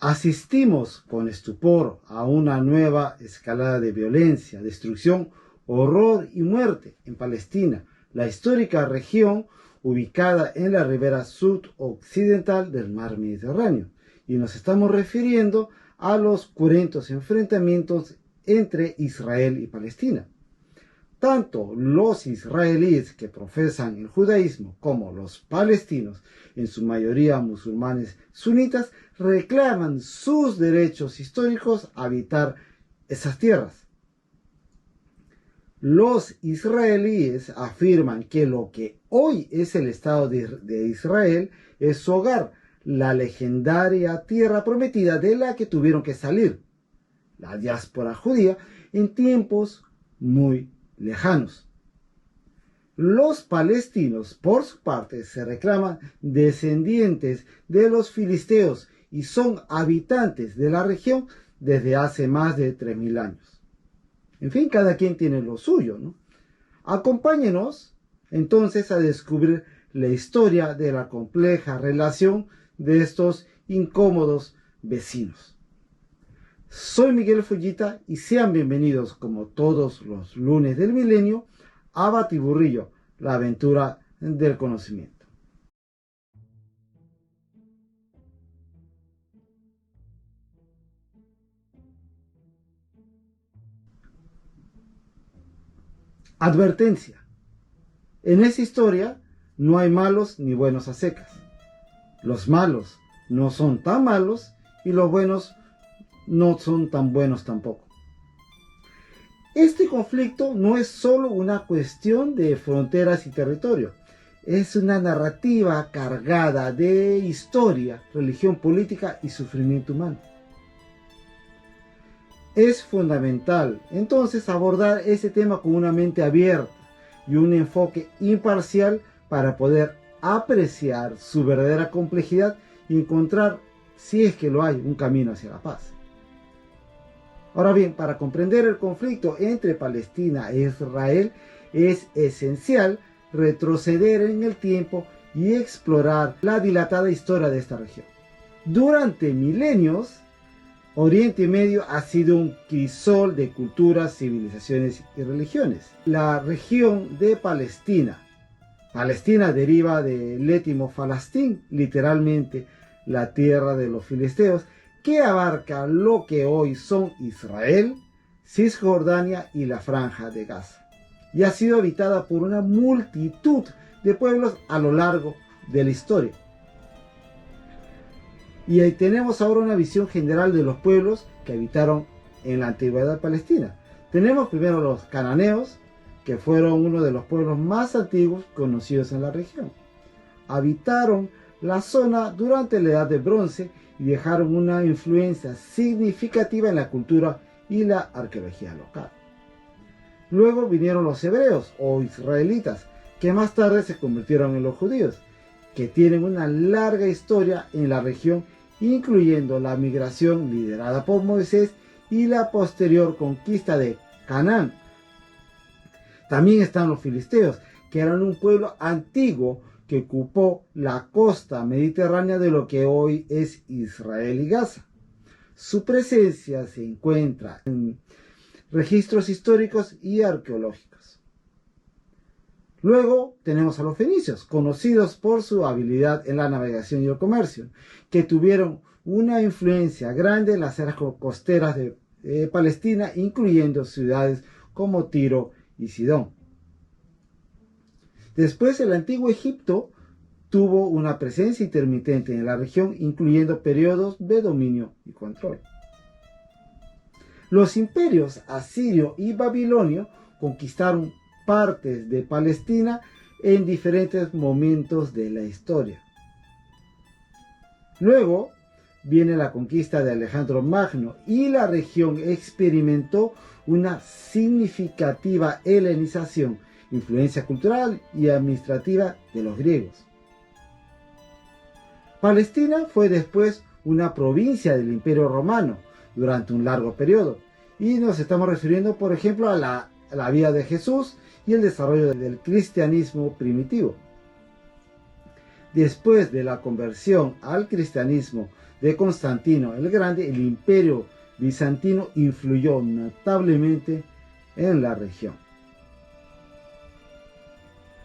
Asistimos con estupor a una nueva escalada de violencia, destrucción, horror y muerte en Palestina, la histórica región ubicada en la ribera sudoccidental del mar Mediterráneo. Y nos estamos refiriendo a los cruentos enfrentamientos entre Israel y Palestina. Tanto los israelíes que profesan el judaísmo como los palestinos, en su mayoría musulmanes sunitas, reclaman sus derechos históricos a habitar esas tierras. Los israelíes afirman que lo que hoy es el Estado de Israel es su hogar, la legendaria tierra prometida de la que tuvieron que salir, la diáspora judía, en tiempos muy lejanos. Los palestinos, por su parte, se reclaman descendientes de los filisteos y son habitantes de la región desde hace más de 3000 años. En fin, cada quien tiene lo suyo, ¿no? Acompáñenos entonces a descubrir la historia de la compleja relación de estos incómodos vecinos. Soy Miguel Fullita y sean bienvenidos, como todos los lunes del milenio, a Batiburrillo, la aventura del conocimiento. Advertencia. En esta historia no hay malos ni buenos a secas. Los malos no son tan malos y los buenos no son tan buenos tampoco. Este conflicto no es solo una cuestión de fronteras y territorio. Es una narrativa cargada de historia, religión política y sufrimiento humano. Es fundamental entonces abordar ese tema con una mente abierta y un enfoque imparcial para poder apreciar su verdadera complejidad y encontrar, si es que lo hay, un camino hacia la paz. Ahora bien, para comprender el conflicto entre Palestina e Israel es esencial retroceder en el tiempo y explorar la dilatada historia de esta región. Durante milenios, Oriente Medio ha sido un crisol de culturas, civilizaciones y religiones. La región de Palestina deriva del létimo Falastín, literalmente la tierra de los filisteos, que abarca lo que hoy son Israel, Cisjordania y la Franja de Gaza, y ha sido habitada por una multitud de pueblos a lo largo de la historia. Y ahí tenemos ahora una visión general de los pueblos que habitaron en la antigüedad palestina. Tenemos primero los cananeos, que fueron uno de los pueblos más antiguos conocidos en la región. Habitaron la zona durante la Edad de Bronce y dejaron una influencia significativa en la cultura y la arqueología local. Luego vinieron los hebreos o israelitas, que más tarde se convirtieron en los judíos, que tienen una larga historia en la región, incluyendo la migración liderada por Moisés y la posterior conquista de Canaán. También están los filisteos, que eran un pueblo antiguo que ocupó la costa mediterránea de lo que hoy es Israel y Gaza. Su presencia se encuentra en registros históricos y arqueológicos. Luego tenemos a los fenicios, conocidos por su habilidad en la navegación y el comercio, que tuvieron una influencia grande en las áreas costeras de Palestina, incluyendo ciudades como Tiro y Sidón. Después, el antiguo Egipto tuvo una presencia intermitente en la región, incluyendo periodos de dominio y control. Los imperios asirio y babilonio conquistaron partes de Palestina en diferentes momentos de la historia. Luego viene la conquista de Alejandro Magno y la región experimentó una significativa helenización, influencia cultural y administrativa de los griegos. Palestina fue después una provincia del Imperio Romano durante un largo periodo, y nos estamos refiriendo, por ejemplo, a la vida de Jesús y el desarrollo del cristianismo primitivo. Después de la conversión al cristianismo de Constantino el Grande, el imperio bizantino influyó notablemente en la región.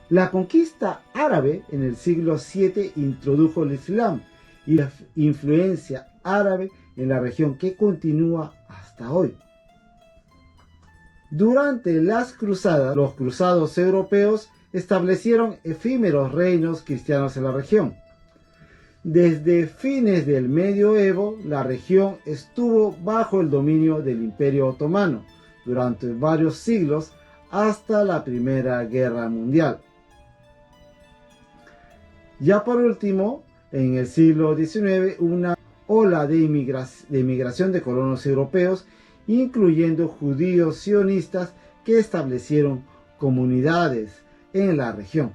La conquista árabe en el siglo VII introdujo el Islam y la influencia árabe en la región que continúa hasta hoy. Durante las cruzadas, los cruzados europeos establecieron efímeros reinos cristianos en la región. Desde fines del medioevo, la región estuvo bajo el dominio del Imperio Otomano durante varios siglos hasta la Primera Guerra Mundial. Ya por último, en el siglo XIX, una ola de inmigración de colonos europeos, incluyendo judíos sionistas que establecieron comunidades en la región.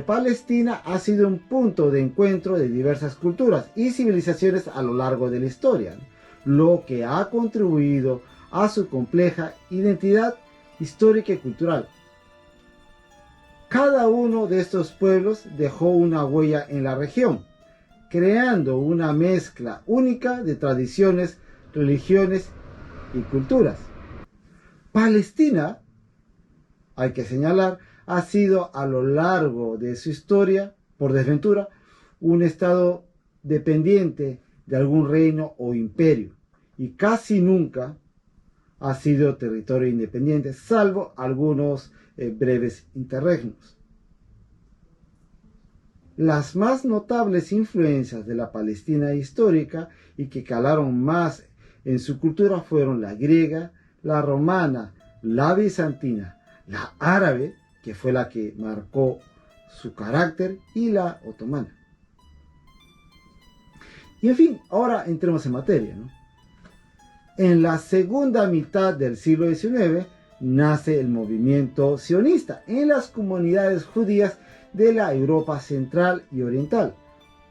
Palestina ha sido un punto de encuentro de diversas culturas y civilizaciones a lo largo de la historia, lo que ha contribuido a su compleja identidad histórica y cultural. Cada uno de estos pueblos dejó una huella en la región, creando una mezcla única de tradiciones, religiones y culturas. Palestina, hay que señalar, ha sido a lo largo de su historia, por desventura, un estado dependiente de algún reino o imperio, y casi nunca ha sido territorio independiente, salvo algunos breves interregnos. Las más notables influencias de la Palestina histórica y que calaron más en su cultura fueron la griega, la romana, la bizantina, la árabe, que fue la que marcó su carácter, y la otomana. Y en fin, ahora entremos en materia, ¿no? En la segunda mitad del siglo XIX nace el movimiento sionista en las comunidades judías de la Europa central y oriental,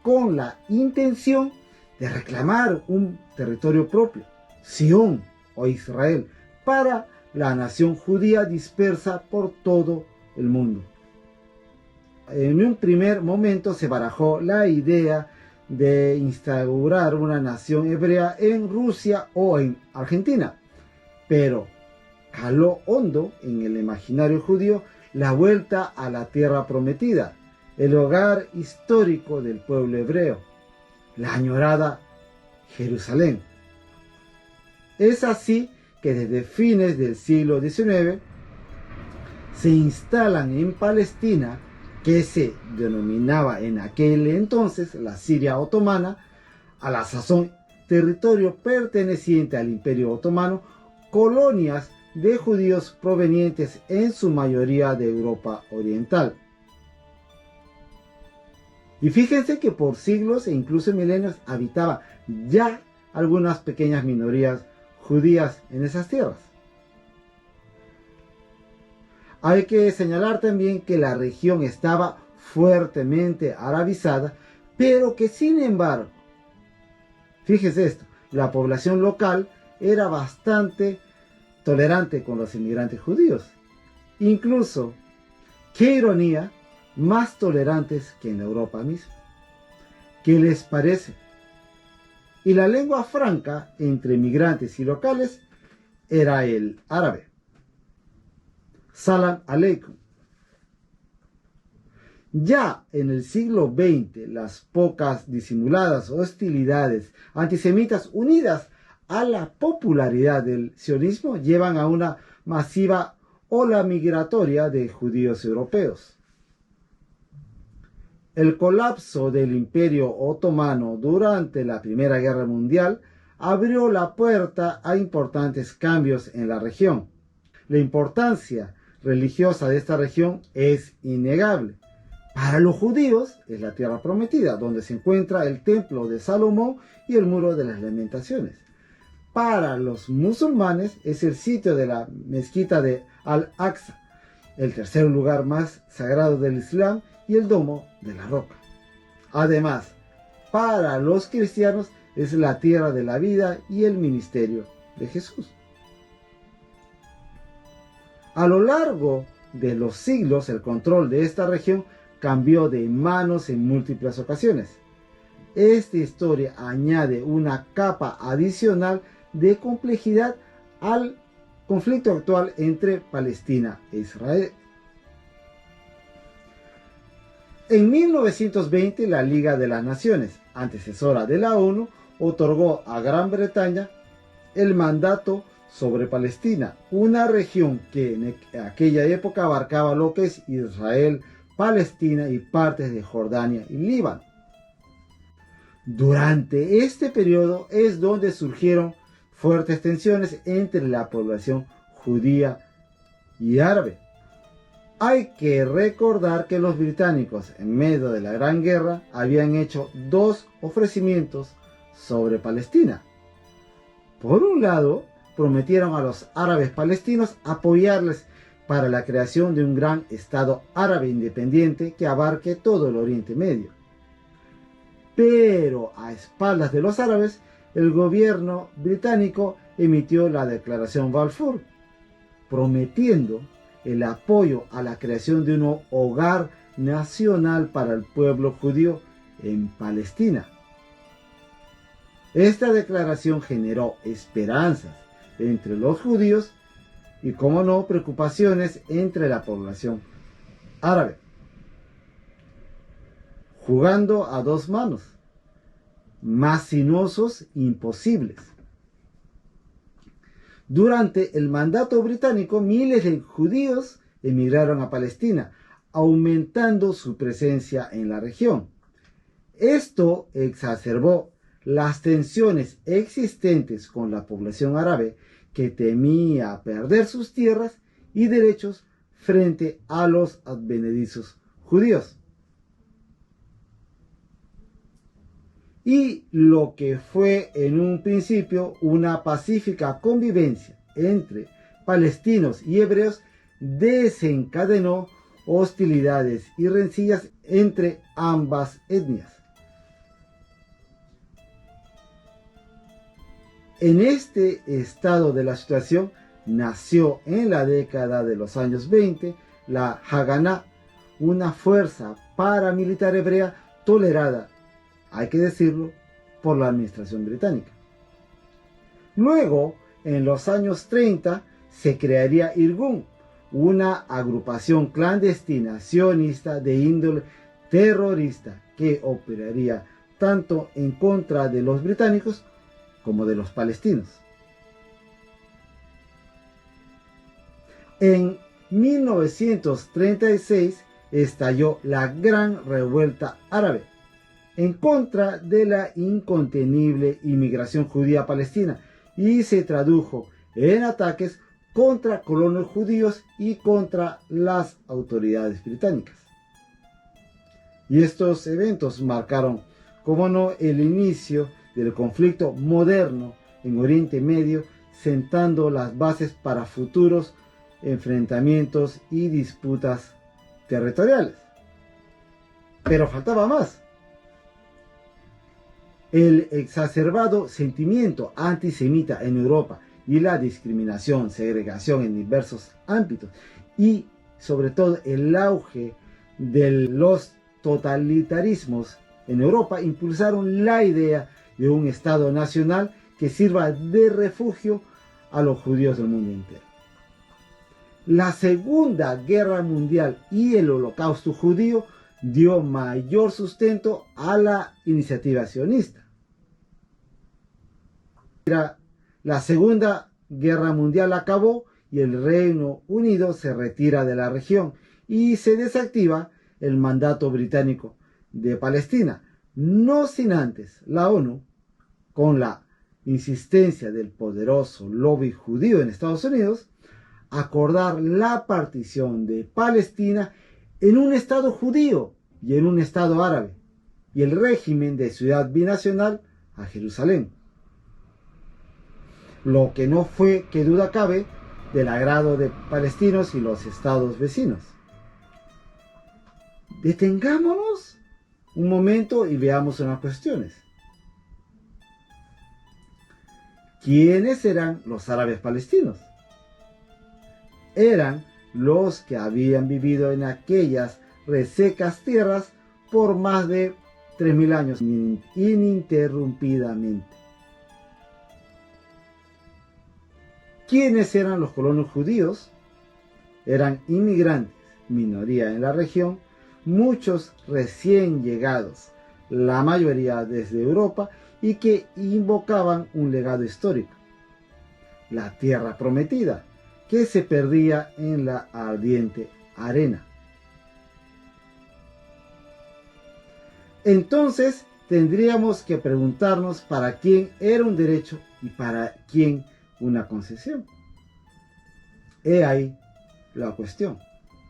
con la intención de reclamar un territorio propio, Sion o Israel, para la nación judía dispersa por todo el mundo. En un primer momento se barajó la idea de instaurar una nación hebrea en Rusia o en Argentina, pero caló hondo en el imaginario judío la vuelta a la tierra prometida, el hogar histórico del pueblo hebreo, la añorada Jerusalén. Es así que desde fines del siglo XIX se instalan en Palestina, que se denominaba en aquel entonces la Siria otomana, a la sazón territorio perteneciente al Imperio Otomano, colonias de judíos provenientes en su mayoría de Europa Oriental. Y fíjense que por siglos e incluso milenios habitaba ya algunas pequeñas minorías judías en esas tierras. Hay que señalar también que la región estaba fuertemente arabizada, pero que sin embargo, fíjese esto, la población local era bastante tolerante con los inmigrantes judíos. Incluso, qué ironía, más tolerantes que en Europa misma. ¿Qué les parece? Y la lengua franca entre migrantes y locales era el árabe. Salam aleikum. Ya en el siglo XX, las pocas disimuladas hostilidades antisemitas unidas a la popularidad del sionismo llevan a una masiva ola migratoria de judíos europeos. El colapso del Imperio Otomano durante la Primera Guerra Mundial abrió la puerta a importantes cambios en la región. La importancia religiosa de esta región es innegable. Para los judíos es la tierra prometida, donde se encuentra el templo de Salomón y el muro de las lamentaciones. Para los musulmanes es el sitio de la mezquita de Al-Aqsa, el tercer lugar más sagrado del Islam, y el domo de la roca. Además, para los cristianos es la tierra de la vida y el ministerio de Jesús. A lo largo de los siglos, el control de esta región cambió de manos en múltiples ocasiones. esta historia añade una capa adicional de complejidad al conflicto actual entre Palestina e Israel. En 1920, la Liga de las Naciones, antecesora de la ONU, otorgó a Gran Bretaña el mandato sobre Palestina, una región que en aquella época abarcaba lo que es Israel, Palestina y partes de Jordania y Líbano. Durante este periodo es donde surgieron fuertes tensiones entre la población judía y árabe. Hay que recordar que los británicos, en medio de la Gran Guerra, habían hecho dos ofrecimientos sobre Palestina. Por un lado, prometieron a los árabes palestinos apoyarles para la creación de un gran Estado árabe independiente que abarque todo el Oriente Medio. Pero a espaldas de los árabes, el gobierno británico emitió la Declaración Balfour, prometiendo el apoyo a la creación de un hogar nacional para el pueblo judío en Palestina. Esta declaración generó esperanzas entre los judíos y, como no, preocupaciones entre la población árabe. Jugando a dos manos, más sinuosos imposibles. Durante el mandato británico, miles de judíos emigraron a Palestina, aumentando su presencia en la región. Esto exacerbó las tensiones existentes con la población árabe, que temía perder sus tierras y derechos frente a los advenedizos judíos. Y lo que fue en un principio una pacífica convivencia entre palestinos y hebreos desencadenó hostilidades y rencillas entre ambas etnias. En este estado de la situación nació en la década de los años 20 la Haganá, una fuerza paramilitar hebrea tolerada, hay que decirlo, por la administración británica. Luego, en los años 30, se crearía Irgun, una agrupación clandestina sionista de índole terrorista que operaría tanto en contra de los británicos como de los palestinos. En 1936 estalló la Gran Revuelta Árabe en contra de la incontenible inmigración judía palestina y se tradujo en ataques contra colonos judíos y contra las autoridades británicas. Y estos eventos marcaron, como no, el inicio del conflicto moderno en Oriente Medio, sentando las bases para futuros enfrentamientos y disputas territoriales. Pero faltaba más. El exacerbado sentimiento antisemita en Europa y la discriminación, segregación en diversos ámbitos y sobre todo el auge de los totalitarismos en Europa impulsaron la idea de un Estado nacional que sirva de refugio a los judíos del mundo entero. La Segunda Guerra Mundial y el Holocausto judío dio mayor sustento a la iniciativa sionista. La Segunda Guerra Mundial acabó y el Reino Unido se retira de la región y se desactiva el mandato británico de Palestina, no sin antes la ONU, con la insistencia del poderoso lobby judío en Estados Unidos, acordar la partición de Palestina en un Estado judío y en un Estado árabe, y el régimen de ciudad binacional a Jerusalén. Lo que no fue, que duda cabe, del agrado de palestinos y los estados vecinos. Detengámonos un momento y veamos unas cuestiones. ¿Quiénes eran los árabes palestinos? Eran los que habían vivido en aquellas resecas tierras por más de 3.000 años ininterrumpidamente. ¿Quiénes eran los colonos judíos? Eran inmigrantes, minoría en la región, muchos recién llegados, la mayoría desde Europa, y que invocaban un legado histórico, la tierra prometida, que se perdía en la ardiente arena. Entonces tendríamos que preguntarnos para quién era un derecho y para quién una concesión. He ahí la cuestión.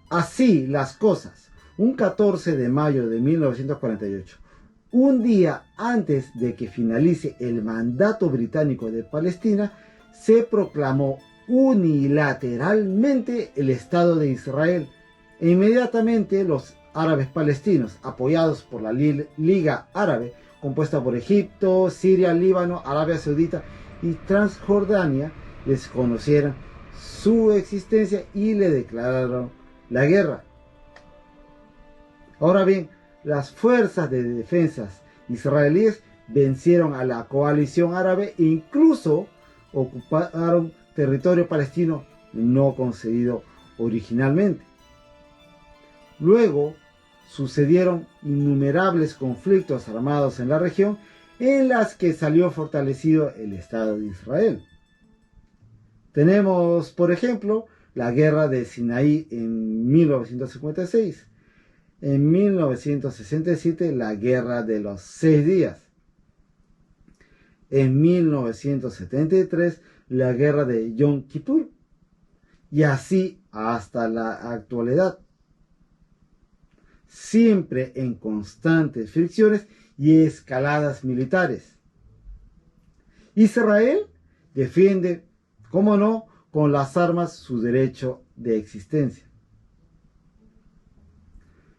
Así las cosas, un 14 de mayo de 1948, un día antes de que finalice el mandato británico de Palestina, se proclamó unilateralmente el Estado de Israel e inmediatamente los árabes palestinos, apoyados por la Liga Árabe, compuesta por Egipto, Siria, Líbano, Arabia Saudita y Transjordania, les conocieron su existencia y le declararon la guerra. Ahora bien, las fuerzas de defensa israelíes vencieron a la coalición árabe e incluso ocuparon territorio palestino no concedido originalmente. Luego sucedieron innumerables conflictos armados en la región en las que salió fortalecido el Estado de Israel. Tenemos, por ejemplo, la guerra de Sinaí en 1956. En 1967, la Guerra de los 6 días. En 1973, la Guerra de Yom Kippur. Y así hasta la actualidad. Siempre en constantes fricciones y escaladas militares. Israel defiende, cómo no, con las armas su derecho de existencia.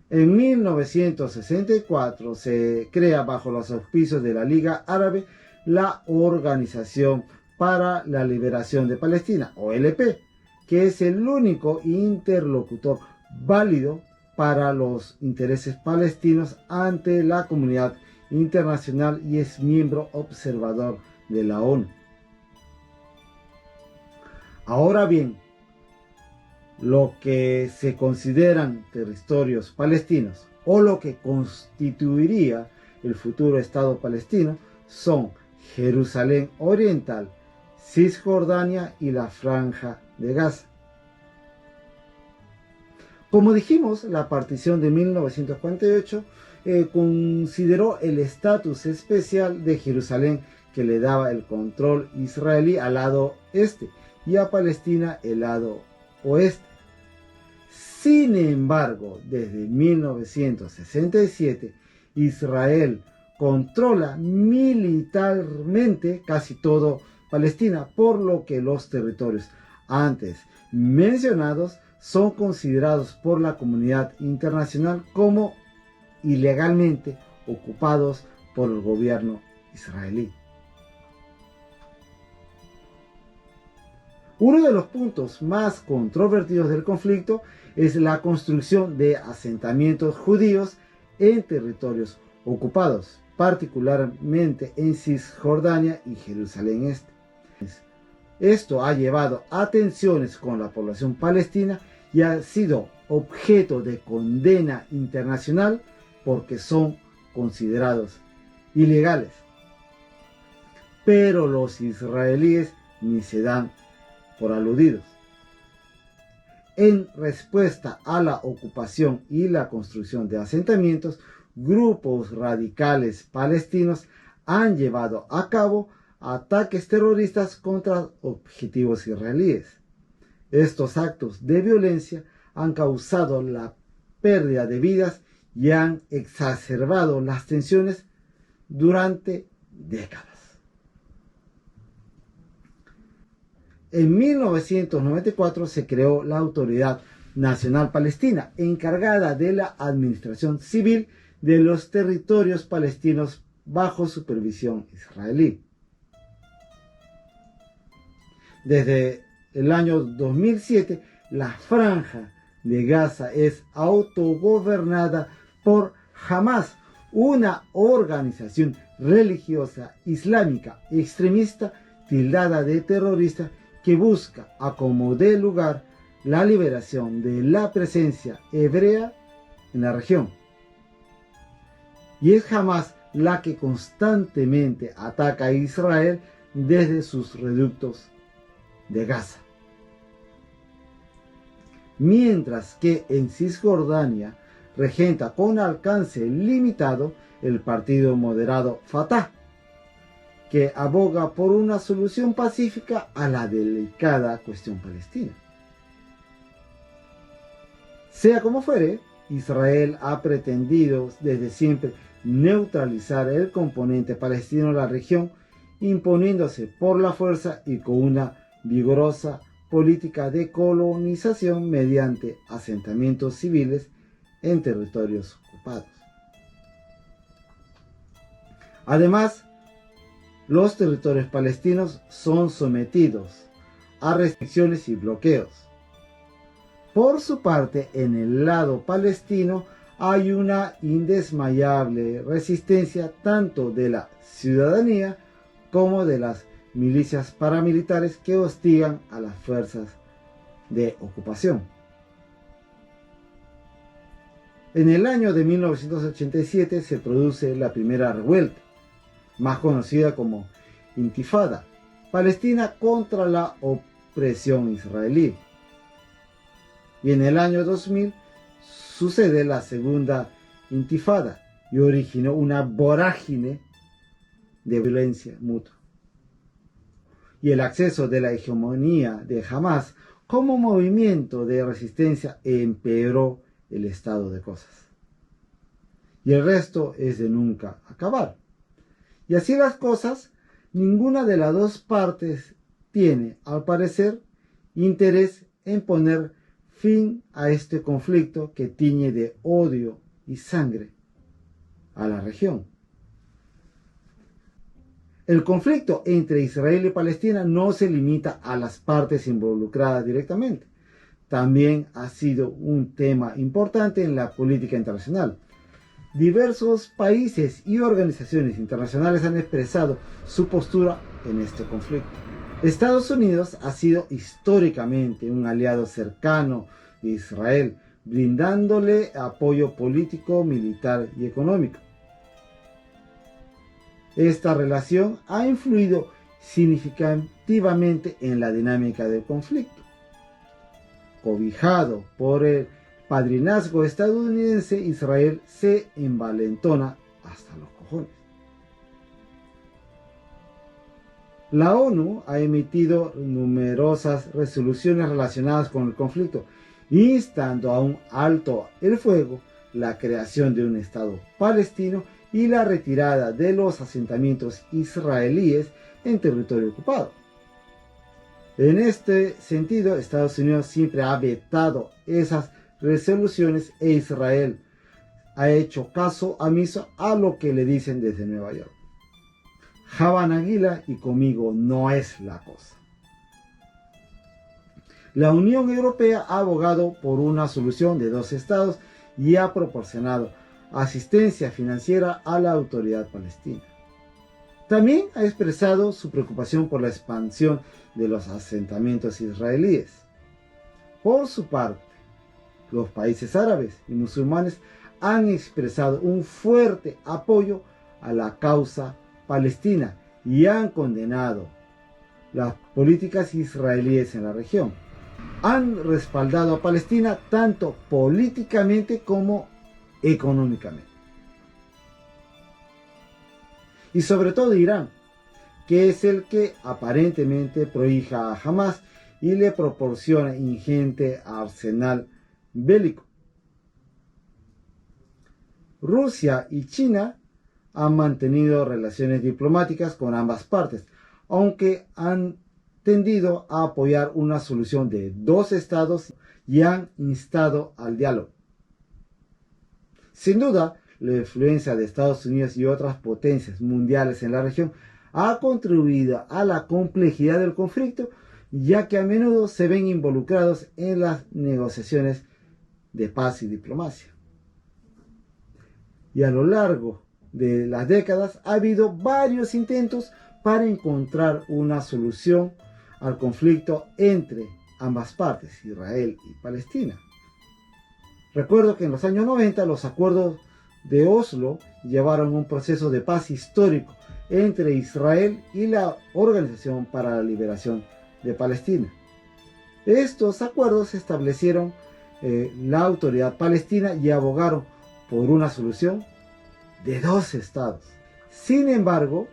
En 1964 se crea bajo los auspicios de la Liga Árabe la Organización para la Liberación de Palestina, OLP, que es el único interlocutor válido para los intereses palestinos ante la comunidad internacional y es miembro observador de la ONU. Ahora bien, lo que se consideran territorios palestinos o lo que constituiría el futuro Estado palestino son Jerusalén Oriental, Cisjordania y la Franja de Gaza. Como dijimos, la partición de 1948 consideró el estatus especial de Jerusalén que le daba el control israelí al lado este y a Palestina el lado oeste. Sin embargo, desde 1967, Israel controla militarmente casi todo Palestina, por lo que los territorios antes mencionados son considerados por la comunidad internacional como ilegalmente ocupados por el gobierno israelí. Uno de los puntos más controvertidos del conflicto es la construcción de asentamientos judíos en territorios ocupados, particularmente en Cisjordania y Jerusalén Este. Esto ha llevado a tensiones con la población palestina y ha sido objeto de condena internacional porque son considerados ilegales. Pero los israelíes ni se dan por aludidos. En respuesta a la ocupación y la construcción de asentamientos, grupos radicales palestinos han llevado a cabo ataques terroristas contra objetivos israelíes. Estos actos de violencia han causado la pérdida de vidas y han exacerbado las tensiones durante décadas. En 1994 se creó la Autoridad Nacional Palestina, encargada de la administración civil de los territorios palestinos bajo supervisión israelí. Desde el año 2007, la Franja de Gaza es autogobernada por Hamas, una organización religiosa islámica extremista tildada de terrorista que busca, a como dé lugar, la liberación de la presencia hebrea en la región. Y es Hamas la que constantemente ataca a Israel desde sus reductos de Gaza. Mientras que en Cisjordania regenta con alcance limitado el partido moderado Fatah, que aboga por una solución pacífica a la delicada cuestión palestina. Sea como fuere, Israel ha pretendido desde siempre neutralizar el componente palestino en la región, imponiéndose por la fuerza y con una vigorosa política de colonización mediante asentamientos civiles en territorios ocupados. Además, los territorios palestinos son sometidos a restricciones y bloqueos. Por su parte, en el lado palestino hay una indesmayable resistencia tanto de la ciudadanía como de las milicias paramilitares que hostigan a las fuerzas de ocupación. En el año de 1987 se produce la primera revuelta, más conocida como Intifada palestina contra la opresión israelí. Y en el año 2000 sucede la segunda Intifada y originó una vorágine de violencia mutua. Y el acceso de la hegemonía de Hamas como movimiento de resistencia empeoró el estado de cosas. Y el resto es de nunca acabar. Y así las cosas, ninguna de las dos partes tiene, al parecer, interés en poner fin a este conflicto que tiñe de odio y sangre a la región. El conflicto entre Israel y Palestina no se limita a las partes involucradas directamente. También ha sido un tema importante en la política internacional. Diversos países y organizaciones internacionales han expresado su postura en este conflicto. Estados Unidos ha sido históricamente un aliado cercano de Israel, brindándole apoyo político, militar y económico. Esta relación ha influido significativamente en la dinámica del conflicto. Cobijado por el padrinazgo estadounidense, Israel se envalentona hasta los cojones. La ONU ha emitido numerosas resoluciones relacionadas con el conflicto, instando a un alto el fuego, la creación de un Estado palestino y la retirada de los asentamientos israelíes en territorio ocupado. En este sentido, Estados Unidos siempre ha vetado esas resoluciones e Israel ha hecho caso omiso a lo que le dicen desde Nueva York. Javan Aguila y conmigo no es la cosa. La Unión Europea ha abogado por una solución de dos estados y ha proporcionado asistencia financiera a la autoridad palestina. También ha expresado su preocupación por la expansión de los asentamientos israelíes. Por su parte, los países árabes y musulmanes han expresado un fuerte apoyo a la causa palestina y han condenado las políticas israelíes en la región. Han respaldado a Palestina tanto políticamente como económicamente. Y sobre todo Irán, que es el que aparentemente prohija a Hamas y le proporciona ingente arsenal bélico. Rusia y China han mantenido relaciones diplomáticas con ambas partes, aunque han tendido a apoyar una solución de dos estados y han instado al diálogo. Sin duda, la influencia de Estados Unidos y otras potencias mundiales en la región ha contribuido a la complejidad del conflicto, ya que a menudo se ven involucrados en las negociaciones de paz y diplomacia. Y a lo largo de las décadas ha habido varios intentos para encontrar una solución al conflicto entre ambas partes, Israel y Palestina. Recuerdo que en los años 90 los acuerdos de Oslo llevaron un proceso de paz histórico entre Israel y la Organización para la Liberación de Palestina. Estos acuerdos establecieron la autoridad palestina y abogaron por una solución de dos estados. Sin embargo,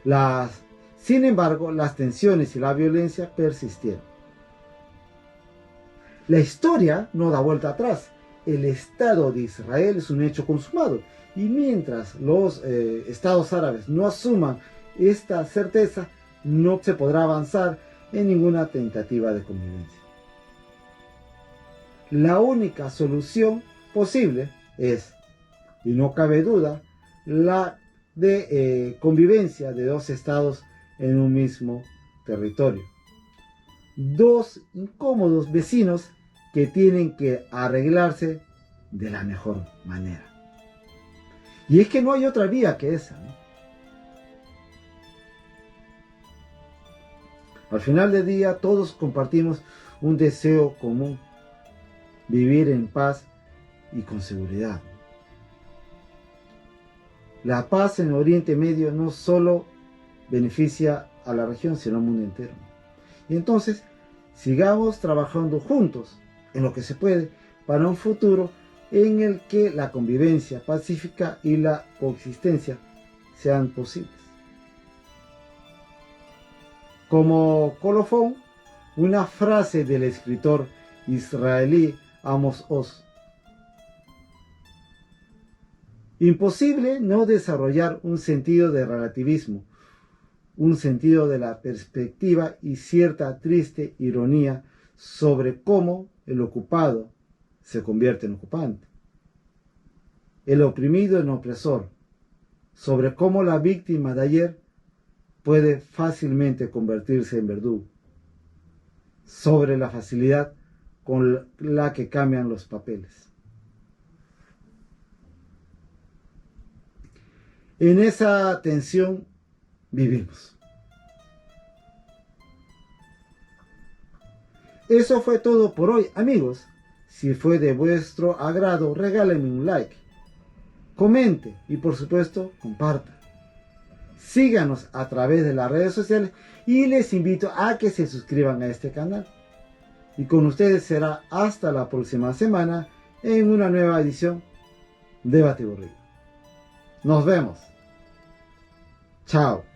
las tensiones y la violencia persistieron. La historia no da vuelta atrás. El Estado de Israel es un hecho consumado. Y mientras los estados árabes no asuman esta certeza, no se podrá avanzar en ninguna tentativa de convivencia. La única solución posible es, y no cabe duda, la de convivencia de dos estados en un mismo territorio. Dos incómodos vecinos que tienen que arreglarse de la mejor manera. Y es que no hay otra vía que esa, ¿no? Al final del día todos compartimos un deseo común: vivir en paz y con seguridad. La paz en Oriente Medio no solo beneficia a la región, sino al mundo entero. Y entonces, sigamos trabajando juntos en lo que se puede para un futuro en el que la convivencia pacífica y la coexistencia sean posibles. Como colofón, una frase del escritor israelí Amos Oz: imposible no desarrollar un sentido de relativismo, un sentido de la perspectiva y cierta triste ironía sobre cómo el ocupado se convierte en ocupante, el oprimido en opresor, sobre cómo la víctima de ayer puede fácilmente convertirse en verdugo, sobre la facilidad con la que cambian los papeles. En esa tensión vivimos. Eso fue todo por hoy, amigos. Si fue de vuestro agrado, regálenme un like, comente y por supuesto comparta. Síganos a través de las redes sociales y les invito a que se suscriban a este canal. Y con ustedes será hasta la próxima semana en una nueva edición de Batiburrillo. Nos vemos. Chao.